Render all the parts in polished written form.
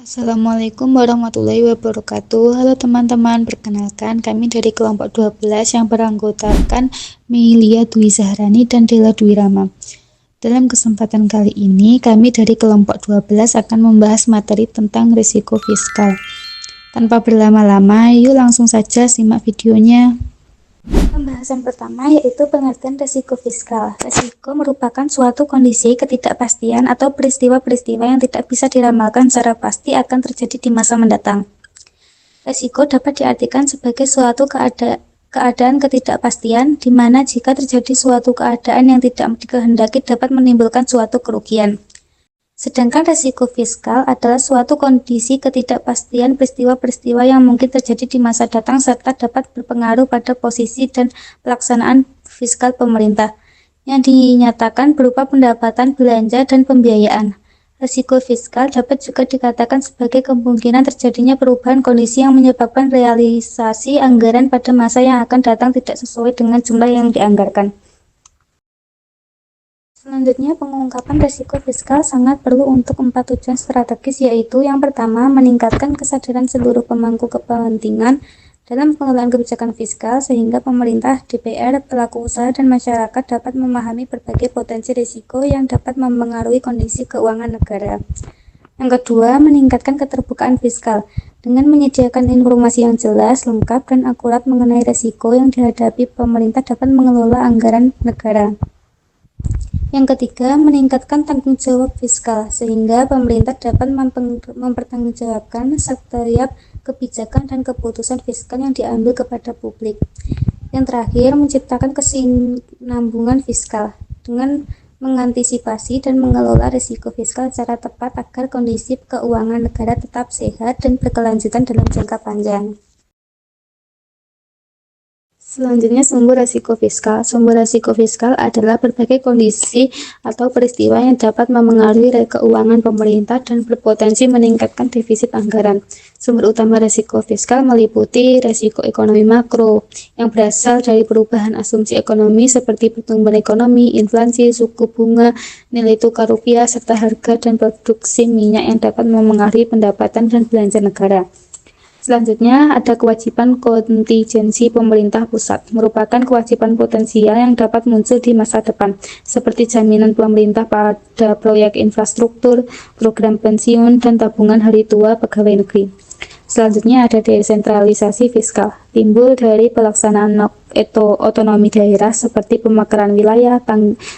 Assalamualaikum warahmatullahi wabarakatuh. Halo teman-teman, perkenalkan kami dari kelompok 12 yang beranggotakan Melia Dwi Zahrani dan Della Dwi Rama. Dalam kesempatan kali ini, kami dari kelompok 12 akan membahas materi tentang risiko fiskal. Tanpa berlama-lama, yuk langsung saja simak videonya. Pembahasan pertama yaitu pengertian risiko fiskal. Risiko merupakan suatu kondisi ketidakpastian atau peristiwa-peristiwa yang tidak bisa diramalkan secara pasti akan terjadi di masa mendatang. Risiko dapat diartikan sebagai suatu keadaan ketidakpastian, di mana jika terjadi suatu keadaan yang tidak dikehendaki dapat menimbulkan suatu kerugian. Sedangkan risiko fiskal adalah suatu kondisi ketidakpastian peristiwa-peristiwa yang mungkin terjadi di masa datang serta dapat berpengaruh pada posisi dan pelaksanaan fiskal pemerintah, yang dinyatakan berupa pendapatan, belanja, dan pembiayaan. Risiko fiskal dapat juga dikatakan sebagai kemungkinan terjadinya perubahan kondisi yang menyebabkan realisasi anggaran pada masa yang akan datang tidak sesuai dengan jumlah yang dianggarkan. Selanjutnya, pengungkapan risiko fiskal sangat perlu untuk 4 tujuan strategis, yaitu yang pertama, meningkatkan kesadaran seluruh pemangku kepentingan dalam pengelolaan kebijakan fiskal sehingga pemerintah, DPR, pelaku usaha, dan masyarakat dapat memahami berbagai potensi risiko yang dapat mempengaruhi kondisi keuangan negara. Yang kedua, meningkatkan keterbukaan fiskal dengan menyediakan informasi yang jelas, lengkap, dan akurat mengenai risiko yang dihadapi pemerintah dapat mengelola anggaran negara. Yang ketiga, meningkatkan tanggung jawab fiskal, sehingga pemerintah dapat mempertanggungjawabkan setiap kebijakan dan keputusan fiskal yang diambil kepada publik. Yang terakhir, menciptakan kesinambungan fiskal, dengan mengantisipasi dan mengelola risiko fiskal secara tepat agar kondisi keuangan negara tetap sehat dan berkelanjutan dalam jangka panjang. Selanjutnya, sumber risiko fiskal. Sumber risiko fiskal adalah berbagai kondisi atau peristiwa yang dapat memengaruhi keuangan pemerintah dan berpotensi meningkatkan defisit anggaran. Sumber utama risiko fiskal meliputi risiko ekonomi makro yang berasal dari perubahan asumsi ekonomi seperti pertumbuhan ekonomi, inflasi, suku bunga, nilai tukar rupiah, serta harga dan produksi minyak yang dapat memengaruhi pendapatan dan belanja negara. Selanjutnya, ada kewajiban kontingensi pemerintah pusat, merupakan kewajiban potensial yang dapat muncul di masa depan, seperti jaminan pemerintah pada proyek infrastruktur, program pensiun, dan tabungan hari tua pegawai negeri. Selanjutnya, ada desentralisasi fiskal, timbul dari pelaksanaan otonomi daerah seperti pemekaran wilayah,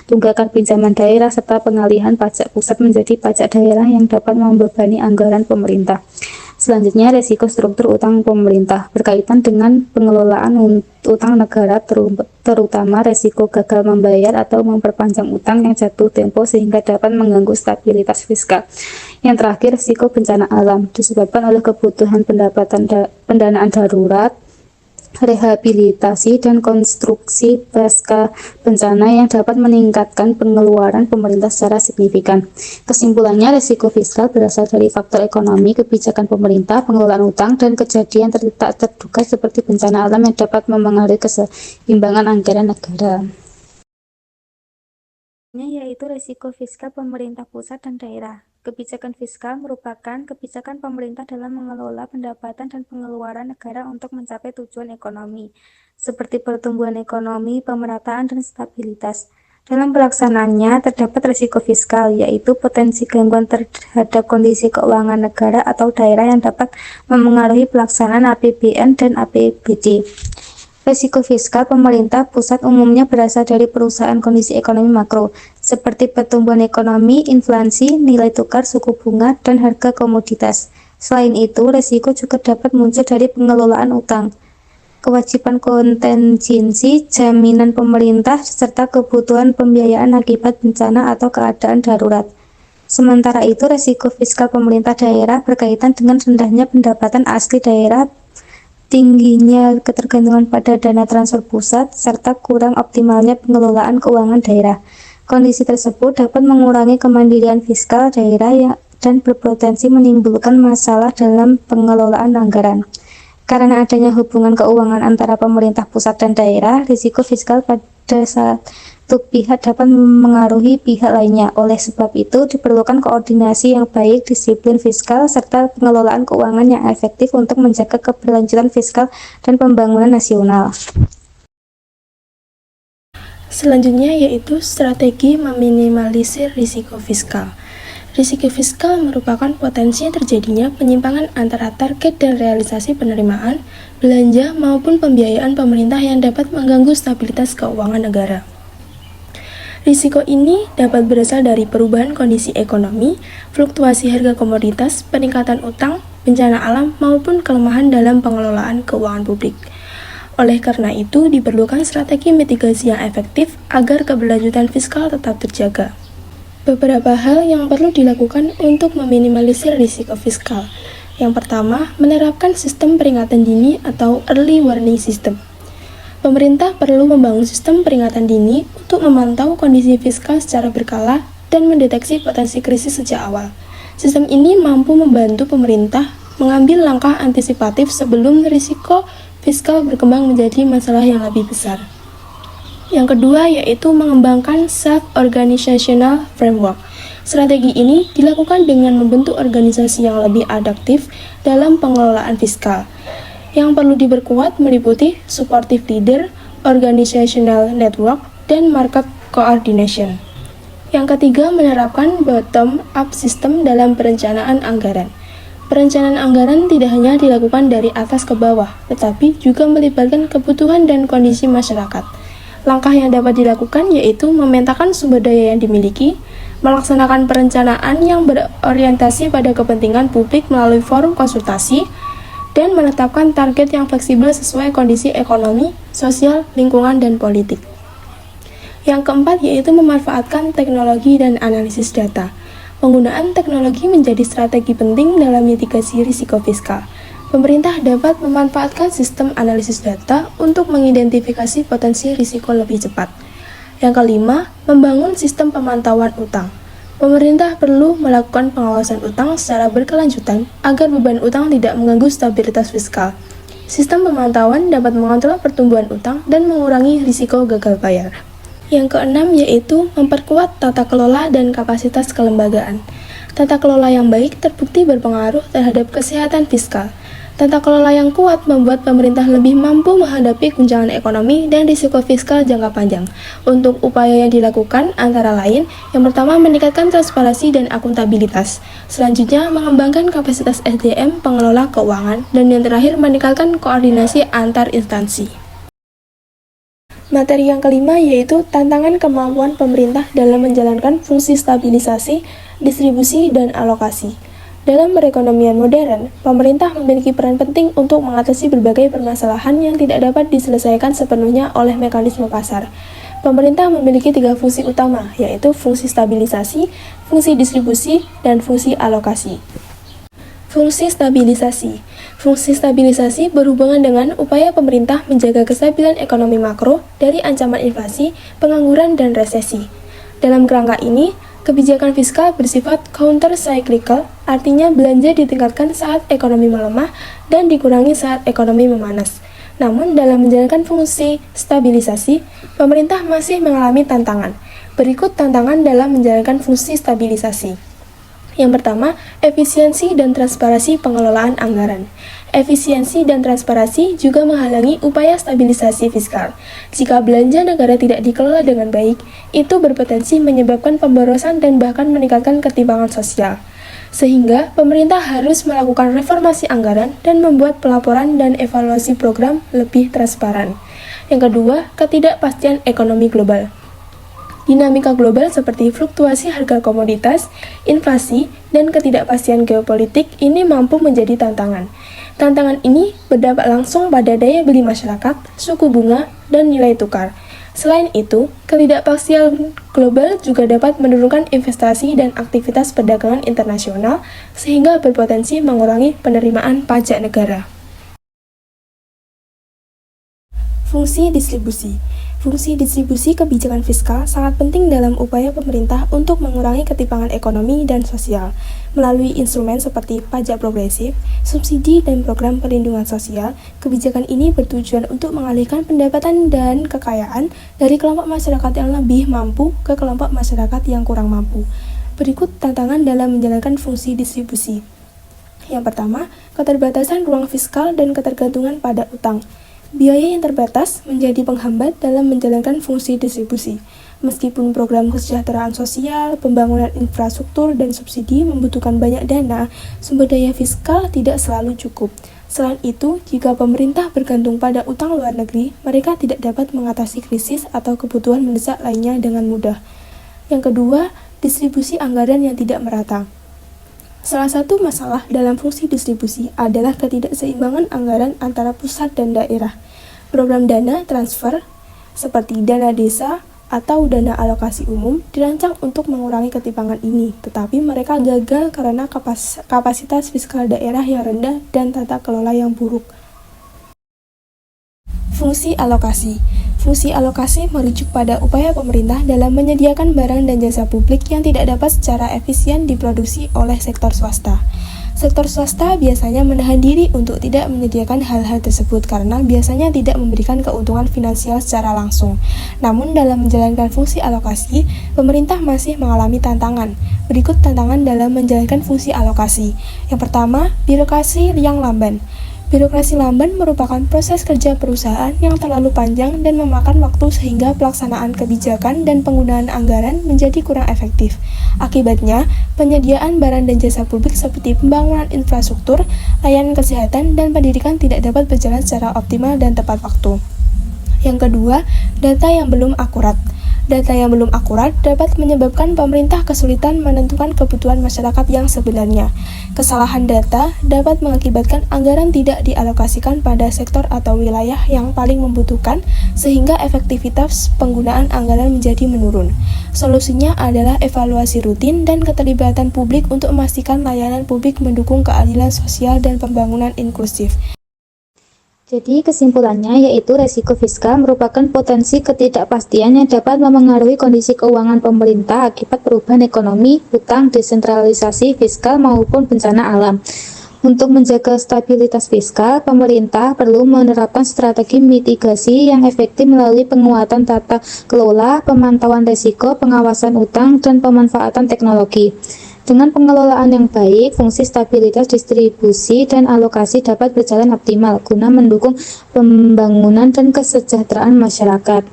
tunggakan pinjaman daerah, serta pengalihan pajak pusat menjadi pajak daerah yang dapat membebani anggaran pemerintah. Selanjutnya, risiko struktur utang pemerintah berkaitan dengan pengelolaan utang negara, terutama risiko gagal membayar atau memperpanjang utang yang jatuh tempo sehingga dapat mengganggu stabilitas fiskal. Yang terakhir, risiko bencana alam disebabkan oleh kebutuhan pendanaan darurat, rehabilitasi, dan konstruksi pasca bencana yang dapat meningkatkan pengeluaran pemerintah secara signifikan. Kesimpulannya, risiko fiskal berasal dari faktor ekonomi, kebijakan pemerintah, pengelolaan utang, dan kejadian tak terduga seperti bencana alam yang dapat memengaruhi keseimbangan anggaran negara. Yaitu risiko fiskal pemerintah pusat dan daerah. Kebijakan fiskal merupakan kebijakan pemerintah dalam mengelola pendapatan dan pengeluaran negara untuk mencapai tujuan ekonomi, seperti pertumbuhan ekonomi, pemerataan, dan stabilitas. Dalam pelaksanaannya, terdapat risiko fiskal, yaitu potensi gangguan terhadap kondisi keuangan negara atau daerah yang dapat memengaruhi pelaksanaan APBN dan APBD. Risiko fiskal pemerintah pusat umumnya berasal dari perusahaan kondisi ekonomi makro, seperti pertumbuhan ekonomi, inflasi, nilai tukar, suku bunga, dan harga komoditas. Selain itu, risiko juga dapat muncul dari pengelolaan utang, kewajiban kontingensi, jaminan pemerintah, serta kebutuhan pembiayaan akibat bencana atau keadaan darurat. Sementara itu, risiko fiskal pemerintah daerah berkaitan dengan rendahnya pendapatan asli daerah, tingginya ketergantungan pada dana transfer pusat, serta kurang optimalnya pengelolaan keuangan daerah. Kondisi tersebut dapat mengurangi kemandirian fiskal daerah dan berpotensi menimbulkan masalah dalam pengelolaan anggaran. Karena adanya hubungan keuangan antara pemerintah pusat dan daerah, risiko fiskal pada saat satu pihak dapat mengaruhi pihak lainnya. Oleh sebab itu, diperlukan koordinasi yang baik, disiplin fiskal, serta pengelolaan keuangan yang efektif untuk menjaga keberlanjutan fiskal dan pembangunan nasional. Selanjutnya yaitu strategi meminimalisir risiko fiskal. Risiko fiskal merupakan potensi terjadinya penyimpangan antara target dan realisasi penerimaan, belanja, maupun pembiayaan pemerintah yang dapat mengganggu stabilitas keuangan negara. Risiko ini dapat berasal dari perubahan kondisi ekonomi, fluktuasi harga komoditas, peningkatan utang, bencana alam, maupun kelemahan dalam pengelolaan keuangan publik. Oleh karena itu, diperlukan strategi mitigasi yang efektif agar keberlanjutan fiskal tetap terjaga. Beberapa hal yang perlu dilakukan untuk meminimalisir risiko fiskal. Yang pertama, menerapkan sistem peringatan dini atau early warning system. Pemerintah perlu membangun sistem peringatan dini untuk memantau kondisi fiskal secara berkala dan mendeteksi potensi krisis sejak awal. Sistem ini mampu membantu pemerintah mengambil langkah antisipatif sebelum risiko fiskal berkembang menjadi masalah yang lebih besar. Yang kedua yaitu mengembangkan self-organizational framework. Strategi ini dilakukan dengan membentuk organisasi yang lebih adaptif dalam pengelolaan fiskal. Yang perlu diperkuat meliputi supportive leader, organizational network, dan market coordination. Yang ketiga menerapkan bottom-up system dalam perencanaan anggaran. Perencanaan anggaran tidak hanya dilakukan dari atas ke bawah, tetapi juga melibatkan kebutuhan dan kondisi masyarakat. Langkah yang dapat dilakukan yaitu memetakan sumber daya yang dimiliki, melaksanakan perencanaan yang berorientasi pada kepentingan publik melalui forum konsultasi, dan menetapkan target yang fleksibel sesuai kondisi ekonomi, sosial, lingkungan, dan politik. Yang keempat yaitu memanfaatkan teknologi dan analisis data. Penggunaan teknologi menjadi strategi penting dalam mitigasi risiko fiskal. Pemerintah dapat memanfaatkan sistem analisis data untuk mengidentifikasi potensi risiko lebih cepat. Yang kelima, membangun sistem pemantauan utang. Pemerintah perlu melakukan pengawasan utang secara berkelanjutan agar beban utang tidak mengganggu stabilitas fiskal. Sistem pemantauan dapat mengontrol pertumbuhan utang dan mengurangi risiko gagal bayar. Yang keenam yaitu memperkuat tata kelola dan kapasitas kelembagaan. Tata kelola yang baik terbukti berpengaruh terhadap kesehatan fiskal. Tata kelola yang kuat membuat pemerintah lebih mampu menghadapi guncangan ekonomi dan risiko fiskal jangka panjang. Untuk upaya yang dilakukan antara lain, yang pertama meningkatkan transparansi dan akuntabilitas. Selanjutnya mengembangkan kapasitas SDM pengelola keuangan, dan yang terakhir meningkatkan koordinasi antar instansi. Materi yang kelima yaitu tantangan kemampuan pemerintah dalam menjalankan fungsi stabilisasi, distribusi, dan alokasi. Dalam perekonomian modern, pemerintah memiliki peran penting untuk mengatasi berbagai permasalahan yang tidak dapat diselesaikan sepenuhnya oleh mekanisme pasar. Pemerintah memiliki 3 fungsi utama, yaitu fungsi stabilisasi, fungsi distribusi, dan fungsi alokasi. Fungsi stabilisasi. Fungsi stabilisasi berhubungan dengan upaya pemerintah menjaga kestabilan ekonomi makro dari ancaman inflasi, pengangguran, dan resesi. Dalam kerangka ini, kebijakan fiskal bersifat counter-cyclical, artinya belanja ditingkatkan saat ekonomi melemah dan dikurangi saat ekonomi memanas. Namun, dalam menjalankan fungsi stabilisasi, pemerintah masih mengalami tantangan. Berikut tantangan dalam menjalankan fungsi stabilisasi. Yang pertama, efisiensi dan transparansi pengelolaan anggaran. Efisiensi dan transparansi juga menghalangi upaya stabilisasi fiskal. Jika belanja negara tidak dikelola dengan baik, itu berpotensi menyebabkan pemborosan dan bahkan meningkatkan ketimpangan sosial. Sehingga, pemerintah harus melakukan reformasi anggaran dan membuat pelaporan dan evaluasi program lebih transparan. Yang kedua, ketidakpastian ekonomi global. Dinamika global seperti fluktuasi harga komoditas, inflasi, dan ketidakpastian geopolitik ini mampu menjadi tantangan. Tantangan ini berdampak langsung pada daya beli masyarakat, suku bunga, dan nilai tukar. Selain itu, ketidakpastian global juga dapat menurunkan investasi dan aktivitas perdagangan internasional sehingga berpotensi mengurangi penerimaan pajak negara. Fungsi distribusi. Fungsi distribusi kebijakan fiskal sangat penting dalam upaya pemerintah untuk mengurangi ketimpangan ekonomi dan sosial. Melalui instrumen seperti pajak progresif, subsidi, dan program perlindungan sosial, kebijakan ini bertujuan untuk mengalihkan pendapatan dan kekayaan dari kelompok masyarakat yang lebih mampu ke kelompok masyarakat yang kurang mampu. Berikut tantangan dalam menjalankan fungsi distribusi. Yang pertama, keterbatasan ruang fiskal dan ketergantungan pada utang. Biaya yang terbatas menjadi penghambat dalam menjalankan fungsi distribusi. Meskipun program kesejahteraan sosial, pembangunan infrastruktur, dan subsidi membutuhkan banyak dana, sumber daya fiskal tidak selalu cukup. Selain itu, jika pemerintah bergantung pada utang luar negeri, mereka tidak dapat mengatasi krisis atau kebutuhan mendesak lainnya dengan mudah. Yang kedua, distribusi anggaran yang tidak merata. Salah satu masalah dalam fungsi distribusi adalah ketidakseimbangan anggaran antara pusat dan daerah. Program dana transfer, seperti dana desa atau dana alokasi umum, dirancang untuk mengurangi ketimpangan ini, tetapi mereka gagal karena kapasitas fiskal daerah yang rendah dan tata kelola yang buruk. Fungsi alokasi. Fungsi alokasi merujuk pada upaya pemerintah dalam menyediakan barang dan jasa publik yang tidak dapat secara efisien diproduksi oleh sektor swasta. Sektor swasta biasanya menahan diri untuk tidak menyediakan hal-hal tersebut karena biasanya tidak memberikan keuntungan finansial secara langsung. Namun dalam menjalankan fungsi alokasi, pemerintah masih mengalami tantangan. Berikut tantangan dalam menjalankan fungsi alokasi. Yang pertama, birokrasi yang lamban. Birokrasi lamban merupakan proses kerja perusahaan yang terlalu panjang dan memakan waktu sehingga pelaksanaan kebijakan dan penggunaan anggaran menjadi kurang efektif. Akibatnya, penyediaan barang dan jasa publik seperti pembangunan infrastruktur, layanan kesehatan, dan pendidikan tidak dapat berjalan secara optimal dan tepat waktu. Yang kedua, data yang belum akurat. Data yang belum akurat dapat menyebabkan pemerintah kesulitan menentukan kebutuhan masyarakat yang sebenarnya. Kesalahan data dapat mengakibatkan anggaran tidak dialokasikan pada sektor atau wilayah yang paling membutuhkan, sehingga efektivitas penggunaan anggaran menjadi menurun. Solusinya adalah evaluasi rutin dan keterlibatan publik untuk memastikan layanan publik mendukung keadilan sosial dan pembangunan inklusif. Jadi kesimpulannya yaitu resiko fiskal merupakan potensi ketidakpastian yang dapat memengaruhi kondisi keuangan pemerintah akibat perubahan ekonomi, hutang, desentralisasi fiskal maupun bencana alam. Untuk menjaga stabilitas fiskal, pemerintah perlu menerapkan strategi mitigasi yang efektif melalui penguatan tata kelola, pemantauan risiko, pengawasan utang, dan pemanfaatan teknologi. Dengan pengelolaan yang baik, fungsi stabilitas distribusi dan alokasi dapat berjalan optimal guna mendukung pembangunan dan kesejahteraan masyarakat.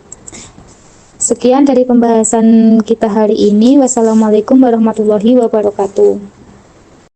Sekian dari pembahasan kita hari ini. Wassalamualaikum warahmatullahi wabarakatuh.